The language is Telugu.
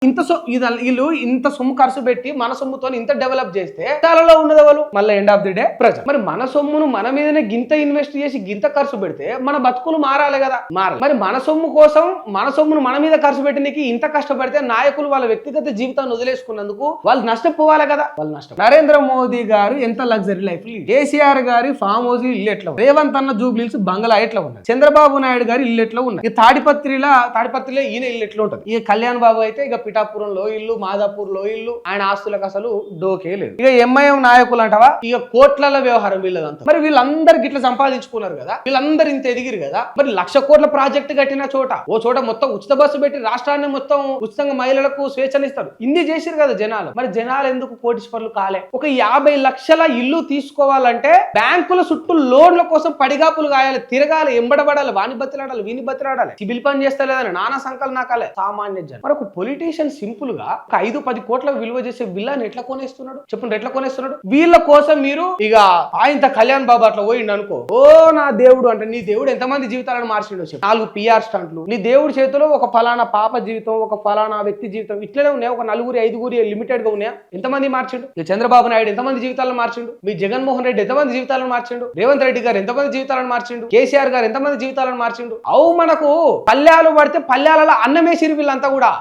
వీళ్ళు ఇంత సొమ్ము ఖర్చు పెట్టి మన సొమ్ముతో ఇంత డెవలప్ చేస్తే చాలా ఉన్నది వాళ్ళు మళ్ళీ ఎండ్ ఆఫ్ ది డే ప్రజలు. మరి మన సొమ్మును మన మీదనే గింత ఇన్వెస్ట్ చేసి గింత ఖర్చు పెడితే మన బతుకులు మారాలి కదా, మారాలి. మరి మన సొమ్ము కోసం మన సొమ్మును మన మీద ఖర్చు పెట్టడానికి ఇంత కష్టపడితే నాయకులు వాళ్ళ వ్యక్తిగత జీవితాన్ని వదిలేసుకున్నందుకు వాళ్ళు నష్టపోవాలి కదా, వాళ్ళు నష్టం. నరేంద్ర మోదీ గారు ఎంత లగ్జరీ లైఫ్, కేసీఆర్ గారి ఫామ్ హౌస్ ఇల్లు ఎట్లా, రేవంత్ అన్న జూబ్లీస్ బంగ్లా ఎట్లా ఉన్నాయి, చంద్రబాబు నాయుడు గారి ఇల్లు ఎట్లా ఉన్నాయి, ఈ తాడిపత్రిలో ఈయన ఇల్లు ఎట్లా ఉంటుంది, ఇక కళ్యాణ్ బాబు అయితే ఇక పిఠాపురంలో ఇల్లు, మాదాపూర్ లో ఇల్లు, ఆయన ఆస్తులకు అసలు డోకే లేదు. ఇక ఎంఐఎం నాయకులు అంటవా ఇక కోట్ల వ్యవహారం వీళ్ళదంతా. మరి వీళ్ళందరికి ఇట్లా సంపాదించుకున్నారు కదా, వీళ్ళందరూ ఇంత ఎదిగిరు కదా, మరి 1,00,000 కోట్ల ప్రాజెక్టు కట్టిన చోట మొత్తం ఉచిత బస్సు పెట్టి రాష్ట్రాన్ని మొత్తం ఉచితంగా మహిళలకు స్వేచ్ఛనిస్తారు. ఇన్ని చేసిరు కదా జనాలు. మరి జనాలు ఎందుకు కోటీశ్వర్లు కాలే? ఒక 50 లక్షల ఇల్లు తీసుకోవాలంటే బ్యాంకుల చుట్టూ లోన్ల కోసం పడిగాపులు కాయాలి, తిరగాలి, ఎంబడబడాలి, వాని బతిలాడాలి, వీని బతిలాడాలి, సిబిల్ పని చేస్తలేదని నానా సంకలు నాకాలే సామాన్య జనం. మరి ఒక పొలిటీషియన్ సింపుల్ గా ఒక 5-10 కోట్ల విలువ చేసే విల్లాన్ని ఎట్లా కొనేస్తున్నాడు చెప్పండి, ఎట్లా కొనేస్తున్నాడు? వీళ్ళ కోసం మీరు ఇక ఆయన కళ్యాణ్ బాబు అట్లా పోయిండు అనుకో, ఓ నా దేవుడు అంటే నీ దేవుడు ఎంతమంది జీవితాలను మార్చిండో చెప్పు. 4 PR స్టంట్లు, నీ దేవుడి చేతిలో ఒక ఫలానా పాప జీవితం, ఒక ఫలానా వ్యక్తి జీవితం ఇట్లనే ఉన్నాయి. ఒక 4-5 లిమిటెడ్ గా ఉన్నాయా? ఎంతమంది మార్చిండు? చంద్రబాబు నాయుడు ఎంతమంది జీవితాలను మార్చిండు? మీ జగన్మోహన్ రెడ్డి ఎంతమంది జీవితాలను మార్చిండు? రేవంత్ రెడ్డి గారు ఎంతమంది జీవితాలను మార్చిండు? కేసీఆర్ గారు ఎంతమంది జీవితాలను మార్చిండు? అవు మనకు పల్లెలు పడితే పల్లెలలో అన్నమేసిరు వీళ్ళంతా కూడా.